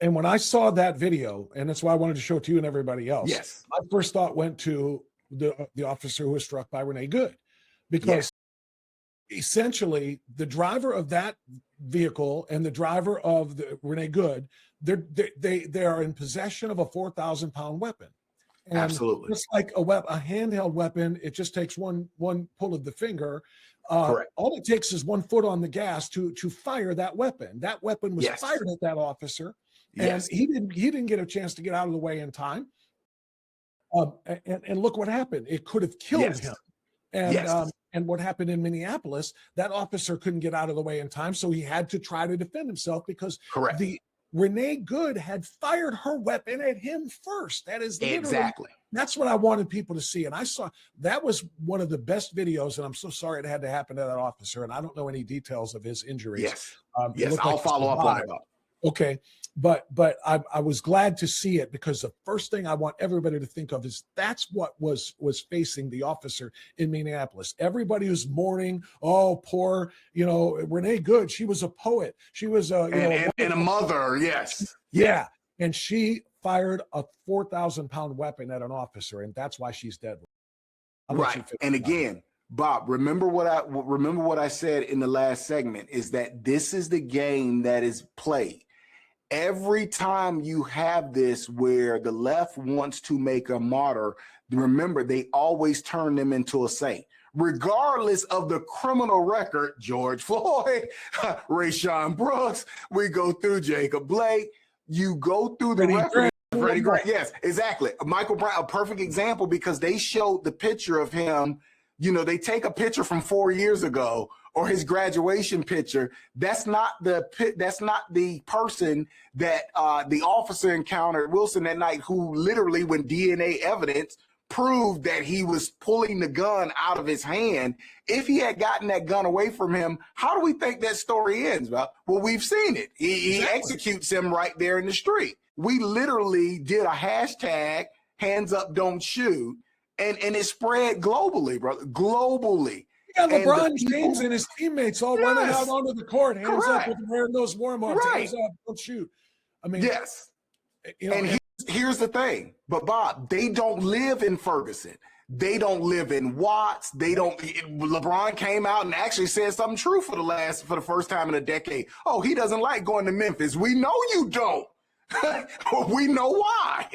And when I saw that video, and that's why I wanted to show it to you and everybody else, Yes. my first thought went to the officer who was struck by Renee Good, because Yes. essentially the driver of that vehicle and the driver of the Renee Good, they are in possession of a 4,000-pound weapon. And Absolutely. just like a handheld weapon, it just takes one pull of the finger. Correct. All it takes is 1 foot on the gas to fire that weapon. That weapon was Yes. fired at that officer, and Yes. he didn't get a chance to get out of the way in time. And look what happened. It could have killed Yes. him. And Yes. and what happened in Minneapolis, that officer couldn't get out of the way in time, so he had to try to defend himself because Correct. the Renee Good had fired her weapon at him first. That is literally, Exactly. that's what I wanted people to see. And I saw that was one of the best videos. And I'm so sorry it had to happen to that officer. And I don't know any details of his injuries. Yes. It Yes. looked I'll like he follow up on survived. it, Bob. Okay. But I was glad to see it, because the first thing I want everybody to think of is that's what was facing the officer in Minneapolis. Everybody was mourning, oh, poor, Renee Good. She was a poet. She was and a mother. Yes. Yeah. And she fired a 4,000-pound weapon at an officer, and that's why she's dead. Right. And again, Bob, remember what I said in the last segment is that this is the game that is played. Every time you have this where the left wants to make a martyr, remember, they always turn them into a saint. Regardless of the criminal record, George Floyd, Rayshon Brooks, we go through Jacob Blake, you go through the record. Freddie Grant, yes, exactly. Michael Brown, a perfect example, because they showed the picture of him. They take a picture from 4 years ago or his graduation picture. That's not the person that the officer encountered Wilson that night, who literally, when DNA evidence proved that he was pulling the gun out of his hand. If he had gotten that gun away from him, how do we think that story ends? Well, we've seen it. He executes him right there in the street. We literally did a hashtag, hands up, don't shoot. And it spread globally, brother, globally. You got LeBron James and his teammates all running out onto the court, hands up, with wearing those warm-ups, hands up, don't shoot. I mean, yes. And here's the thing, but Bob, they don't live in Ferguson. They don't live in Watts. LeBron came out and actually said something true for the first time in a decade. Oh, he doesn't like going to Memphis. We know you don't. We know why.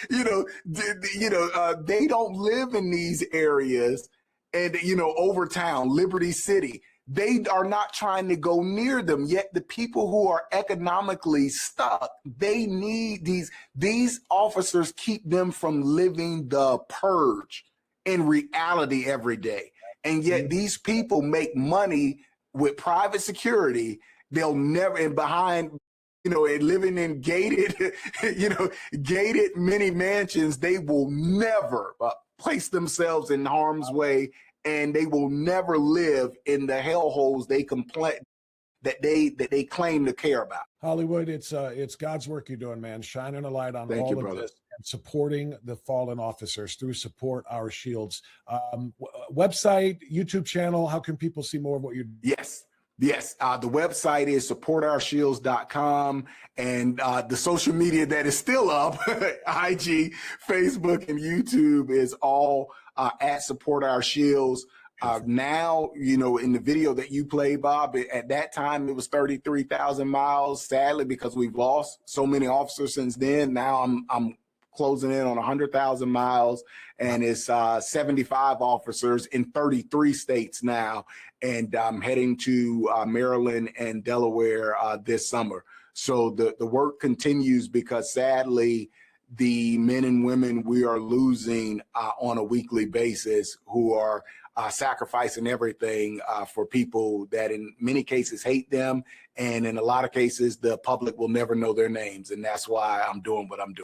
They don't live in these areas, and Overtown, Liberty City. They are not trying to go near them. Yet the people who are economically stuck, they need these officers, keep them from living the purge in reality every day. And yet these people make money with private security. They'll never, and behind, and living in gated mini mansions, they will never place themselves in harm's way, and they will never live in the hellholes they complain that they claim to care about. Hollywood, it's God's work you're doing, man. Shining a light on all of this and supporting the fallen officers through Support Our Shields. Website, YouTube channel, how can people see more of what you're doing? Yes. The website is supportourshields.com, and the social media that is still up, IG, Facebook, and YouTube, is all at Support Our Shields. Now, in the video that you played, Bob, at that time it was 33,000 miles. Sadly, because we've lost so many officers since then, now I'm closing in on 100,000 miles, and it's 75 officers in 33 states now. And I'm heading to Maryland and Delaware this summer. So the work continues, because sadly, the men and women we are losing on a weekly basis, who are sacrificing everything for people that in many cases hate them. And in a lot of cases, the public will never know their names. And that's why I'm doing what I'm doing.